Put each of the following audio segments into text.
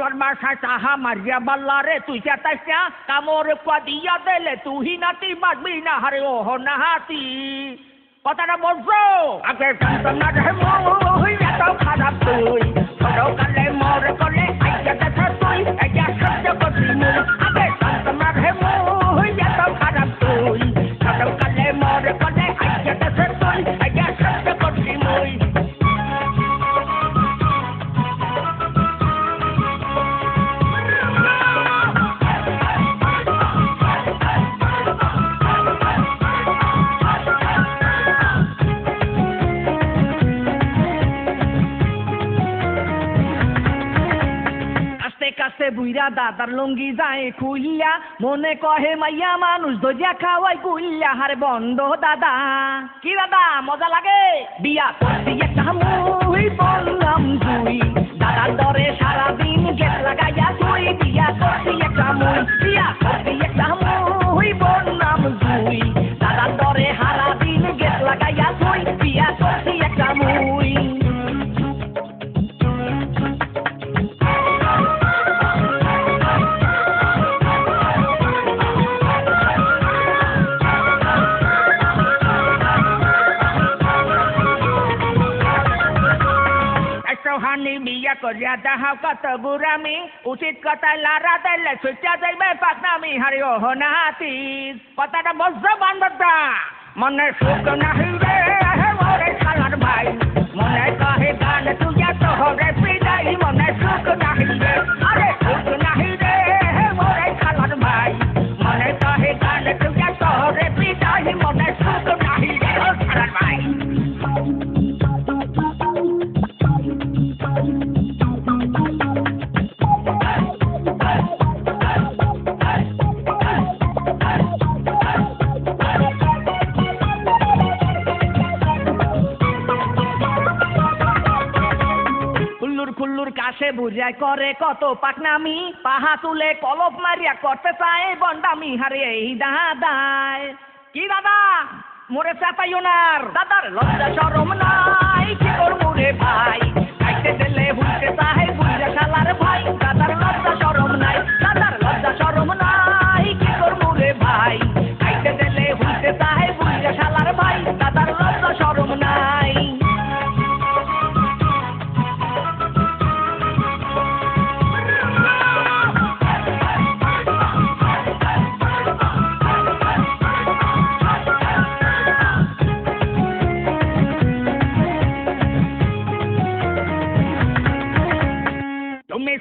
বলর বাসায় চাহা মারিয়া বাল্লারে তুই চেতাইস না কামড় দিয়া দিলে তুই নাতি বাঁচবি না হারে ওহ না হাতি কথাটা বলছো আগে জানতাম না রে মুই এত খারাপ তুই ছোটকালে মোর কোলে আইয়া দেখা তুই আইয়া সহ্য করছি মুই আগে জানতাম না রে মুই এত খারাপ তুই ছোটকালে মোর কোলে আইয়া দেখা তুই আইয়া সহ্য করছি মুই কাছে বুইরা দাদার লঙ্গি যায় খুইয়া মনে কহে মাইয়া মানুষ দরিয়া খাওয়াই কুইয়া হারে বন্ধ দাদা কি দাদা মজা লাগে বিয়া করছি একটা মুই বললাম তুই দাদার দরে সারাদিন গেট লাগাইয়া তুই বিয়া করছি একটা মুই বিয়া করছি একটা মুই বললাম তুই দাদার দরে সারাদিন গেট লাগাইয়া তুই বিয়া করছি একটা মুই বিয়া করিয়া যাহা কত বুড়ামি উচিত কথা লারা দিলে সুচা যাইবে পাকনামি হারি ওহ নাতি কথাটা বলছো বান্ধবটা মনে সুখ নাহি রে ওরে শালার ভাই মনে কহে গান তুই তোহরে পিদাই মনে সুখ নাহি রে আরে সুখ নাহি রে ওরে শালার ভাই মনে কহে গান তুই তোহরে পিদাই মনে সুখ নাহি রে ও শালার ভাই কাছে বুঝায় করে কত পাকনামি পাহা তুলে কলপ মারিয়া করতে চায় বন্ডামি হারে এই দাদায় কি দাদা মোরে চাপাইও না দাদার লজ্জা শরম নাই কি করবো রে ভাই খাইতে দিলে হুইতে চাহে বুঝা শালার ভাই দাদার লজ্জা শরম নাই দাদার লজ্জা শরম নাই কি করবো রে ভাই খাইতে দিলে হুইতে চাহে বুঝা শালার ভাই দাদার লজ্জা শরম নাই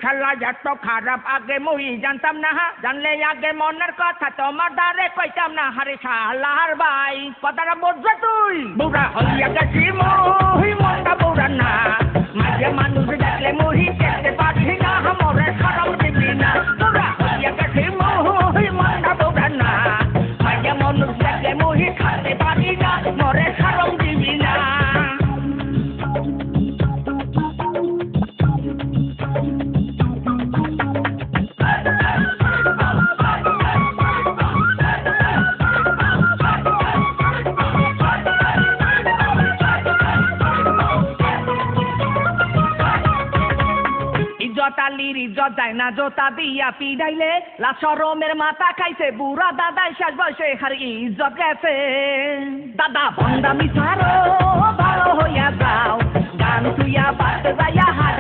শালা এত খারাপ আগে মুই জানতাম না জানলে আগে মনের কথা তোমার দ্বারে কইতাম না হারে শালার ভাই কথাটা বুঝছো তুই বুড়া হইয়া গেছি মুই মনটা বুড়া না মাঝে মানুষ দেখলে মুই দেখতে পারছি না মরে শরম দিবি না বুড়া হইয়া গেছি মুই মনটা বুড়া না মাঝে মানুষ দেখলে মুই খাতে পারি না মরে শরম দিবি না তালির ইজ্জত যায় না জোতা দিয়া পিড়াইলে লাশরমের মাথা খাইছে বুড়া দাদাই শেষ বয়সে হার ইজ্জত গেছে দাদা বন্দামি সারো ভালো হইয়া যাও গান তুইয়া বাড়তে যাইয়া হার